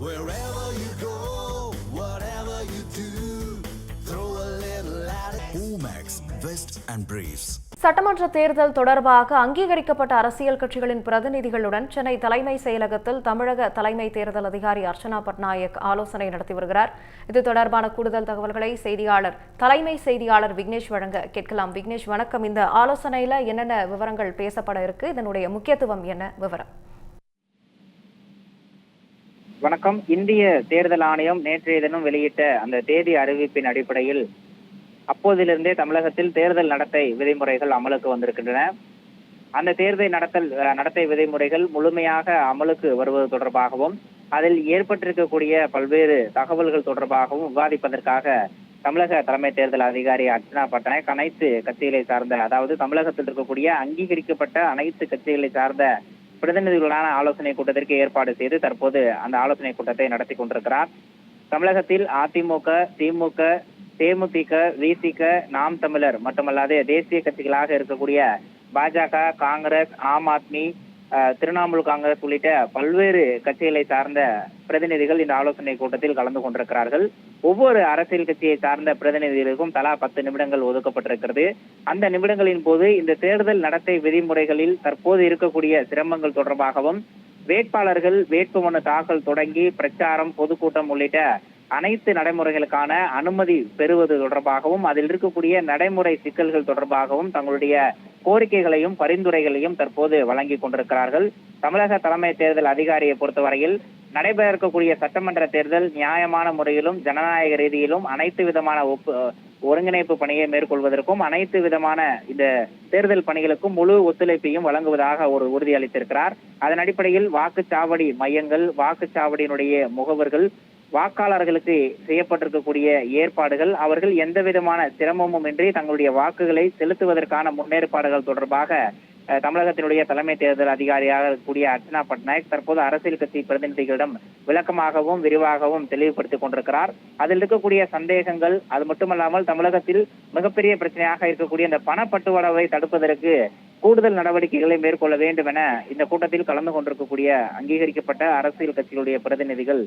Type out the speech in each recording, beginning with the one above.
Wherever you go, whatever you do, throw a little at it. Omax, Vest and Briefs. சட்டமன்ற தேர்தல் தொடர்பாக அங்கீகரிக்கப்பட்ட அரசியல் கட்சிகளின் பிரதிநிதிகளுடன் சென்னை தலைமை செயலகத்தில் தமிழக தலைமை தேர்தல் அதிகாரி அர்ச்சனா பட்நாயக் ஆலோசனை நடத்தி வருகிறார். இது தொடர்பான கூடுதல் தகவல்களை தலைமை செய்தியாளர் விக்னேஷ் வழங்க கேட்கலாம். விக்னேஷ் வணக்கம். இந்த ஆலோசனையில என்னென்ன விவரங்கள் பேசப்பட இருக்கு, இதனுடைய முக்கியத்துவம் என்ன விவரம்? வணக்கம். இந்திய தேர்தல் ஆணையம் நேற்றைய தினம் வெளியிட்ட அந்த தேதி அறிவிப்பின் அடிப்படையில் அப்போதிலிருந்தே தமிழகத்தில் தேர்தல் நடத்தை விதிமுறைகள் அமலுக்கு வந்திருக்கின்றன. அந்த தேர்தல் நடத்தை விதிமுறைகள் முழுமையாக அமலுக்கு வருவது தொடர்பாகவும் அதில் ஏற்பட்டிருக்கக்கூடிய பல்வேறு தகவல்கள் தொடர்பாகவும் விவாதிப்பதற்காக தமிழக தலைமை தேர்தல் அதிகாரி அர்ச்சனா பட்நாயக் அனைத்து கட்சிகளை சார்ந்த, அதாவது தமிழகத்தில் இருக்கக்கூடிய அங்கீகரிக்கப்பட்ட அனைத்து கட்சிகளை சார்ந்த பிரதிநிதிகளான ஆலோசனை கூட்டத்திற்கு ஏற்பாடு செய்து தற்போது அந்த ஆலோசனை கூட்டத்தை நடத்தி கொண்டிருக்கிறார். தமிழகத்தில் அதிமுக, திமுக, தேமுதிக, விசிக, நாம் தமிழர் மட்டுமல்லாது தேசிய கட்சிகளாக இருக்கக்கூடிய பாஜக, காங்கிரஸ், ஆம் ஆத்மி, திரிணாமுல் காங்கிரஸ் உள்ளிட்ட பல்வேறு கட்சிகளை சார்ந்த பிரதிநிதிகள் இந்த ஆலோசனை கூட்டத்தில் கலந்து கொண்டிருக்கிறார்கள். ஒவ்வொரு அரசியல் கட்சியை சார்ந்த பிரதிநிதிகளுக்கும் தலா 10 நிமிடங்கள் ஒதுக்கப்பட்டிருக்கிறது. அந்த நிமிடங்களின் போது இந்த தேர்தல் நடத்தை விதிமுறைகளில் தற்போது இருக்கக்கூடிய சிரமங்கள் தொடர்பாகவும் வேட்பாளர்கள் வேட்புமனு தாக்கல் தொடங்கி பிரச்சாரம், பொதுக்கூட்டம் உள்ளிட்ட அனைத்து நடைமுறைகளுக்கான அனுமதி பெறுவது தொடர்பாகவும் அதில் இருக்கக்கூடிய நடைமுறை சிக்கல்கள் தொடர்பாகவும் தங்களுடைய கோரிக்கைகளையும் பரிந்துரைகளையும் தற்போது வழங்கி கொண்டிருக்கிறார்கள். தமிழக தலைமை தேர்தல் அதிகாரியை பொறுத்தவரையில் நடைபெற இருக்கக்கூடிய சட்டமன்ற தேர்தல் நியாயமான முறையிலும் ஜனநாயக ரீதியிலும் அனைத்து விதமான ஒருங்கிணைப்பு பணியை மேற்கொள்வதற்கும் அனைத்து விதமான இந்த தேர்தல் பணிகளுக்கும் முழு ஒத்துழைப்பையும் வழங்குவதாக ஒரு உறுதி அளித்திருக்கிறார். அதன் அடிப்படையில் வாக்குச்சாவடி மையங்கள், வாக்குச்சாவடியினுடைய முகவர்கள், வாக்காளர்களுக்கு செய்யப்பட்டிருக்கக்கூடிய ஏற்பாடுகள், அவர்கள் எந்த விதமான சிரமமும் இன்றி தங்களுடைய வாக்குகளை செலுத்துவதற்கான முன்னேற்பாடுகள் தொடர்பாக தமிழகத்தினுடைய தலைமை தேர்தல் அதிகாரியாக இருக்கக்கூடிய அர்ச்சனா பட்நாயக் தற்போது அரசியல் கட்சி பிரதிநிதிகளிடம் விளக்கமாகவும் விரிவாகவும் தெளிவுபடுத்திக் கொண்டிருக்கிறார். அதில் இருக்கக்கூடிய சந்தேகங்கள், அது மட்டுமல்லாமல் தமிழகத்தில் மிகப்பெரிய பிரச்சனையாக இருக்கக்கூடிய இந்த பணப்பட்டுவாடாவை தடுப்பதற்கு கூடுதல் நடவடிக்கைகளை மேற்கொள்ள வேண்டும் என இந்த கூட்டத்தில் கலந்து கொண்டிருக்கக்கூடிய அங்கீகரிக்கப்பட்ட அரசியல் கட்சிகளுடைய பிரதிநிதிகள்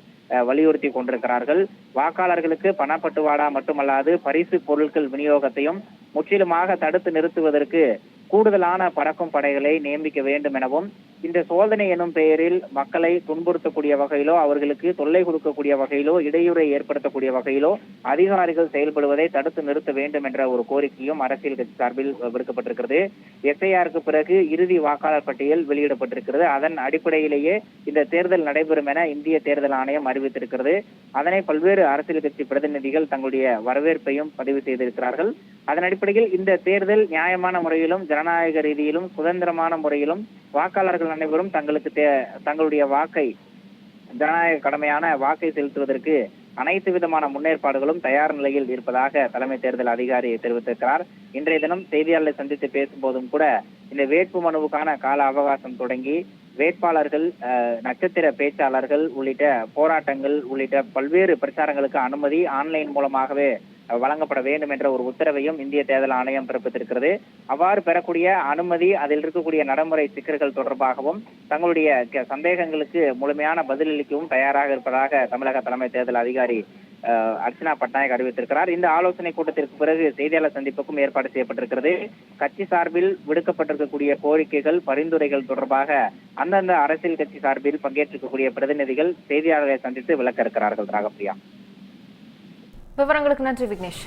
வலியுறுத்தி கொண்டிருக்கிறார்கள். வாக்காளர்களுக்கு பணப்பட்டுவாடா மட்டுமல்லாது பரிசு பொருட்கள் விநியோகத்தையும் முற்றிலுமாக தடுத்து நிறுத்துவதற்கு கூடுதலான பறக்கும் படைகளை நியமிக்க வேண்டும் எனவும், இந்த சோதனை எனும் பெயரில் மக்களை துன்புறுத்தக்கூடிய வகையிலோ, அவர்களுக்கு தொல்லை கொடுக்கக்கூடிய வகையிலோ, இடையூறை ஏற்படுத்தக்கூடிய வகையிலோ அதிகாரிகள் செயல்படுவதை தடுத்து நிறுத்த வேண்டும் என்ற ஒரு கோரிக்கையும் அரசியல் கட்சி சார்பில் விடுக்கப்பட்டிருக்கிறது. எஸ்ஐஆருக்கு பிறகு இறுதி வாக்காளர் பட்டியல் வெளியிடப்பட்டிருக்கிறது. அதன் அடிப்படையிலேயே இந்த தேர்தல் நடைபெறும் என இந்திய தேர்தல் ஆணையம் அறிவித்திருக்கிறது. அதனை பல்வேறு அரசியல் கட்சி பிரதிநிதிகள் தங்களுடைய வரவேற்பையும் பதிவு செய்திருக்கிறார்கள். அதன் அடிப்படையில் இந்த தேர்தல் நியாயமான முறையிலும் ஜனநாயக ரீதியிலும் சுதந்திரமான முறையிலும் வாக்காளர்கள் அனைவரும் தங்களுடைய வாக்கை, ஜனநாயக கடமையான வாக்கை செலுத்துவதற்கு அனைத்து விதமான முன்னேற்பாடுகளும் தயார் நிலையில் இருப்பதாக தலைமை தேர்தல் அதிகாரி தெரிவித்திருக்கிறார். இன்றைய தினம் செய்தியாளர்களை சந்தித்து பேசும்போதும் கூட இந்த வேட்பு மனுவுக்கான கால அவகாசம் தொடங்கி வேட்பாளர்கள், நட்சத்திர பேச்சாளர்கள் உள்ளிட்ட போராட்டங்கள் உள்ளிட்ட பல்வேறு பிரச்சாரங்களுக்கு அனுமதி ஆன்லைன் மூலமாகவே வழங்கப்பட வேண்டும் என்ற ஒரு உத்தரவையும் இந்திய தேர்தல் ஆணையம் பிறப்பித்திருக்கிறது. அவ்வாறு பெறக்கூடிய அனுமதி, அதில் இருக்கக்கூடிய நடைமுறை சிக்கல்கள் தொடர்பாகவும் தங்களுடைய சந்தேகங்களுக்கு முழுமையான பதிலளிக்கவும் தயாராக இருப்பதாக தமிழக தலைமை தேர்தல் அதிகாரி அர்ச்சனா பட்நாயக் அறிவித்திருக்கிறார். இந்த ஆலோசனை கூட்டத்திற்கு பிறகு செய்தியாளர் சந்திப்புக்கும் ஏற்பாடு செய்யப்பட்டிருக்கிறது. கட்சி சார்பில் விடுக்கப்பட்டிருக்கக்கூடிய கோரிக்கைகள், பரிந்துரைகள் தொடர்பாக அந்தந்த அரசியல் கட்சி சார்பில் பங்கேற்றிருக்கக்கூடிய பிரதிநிதிகள் செய்தியாளர்களை சந்தித்து விளக்க இருக்கிறார்கள். ராகப்பிரியா, விவரங்களுக்கு நன்றி விக்னேஷ்.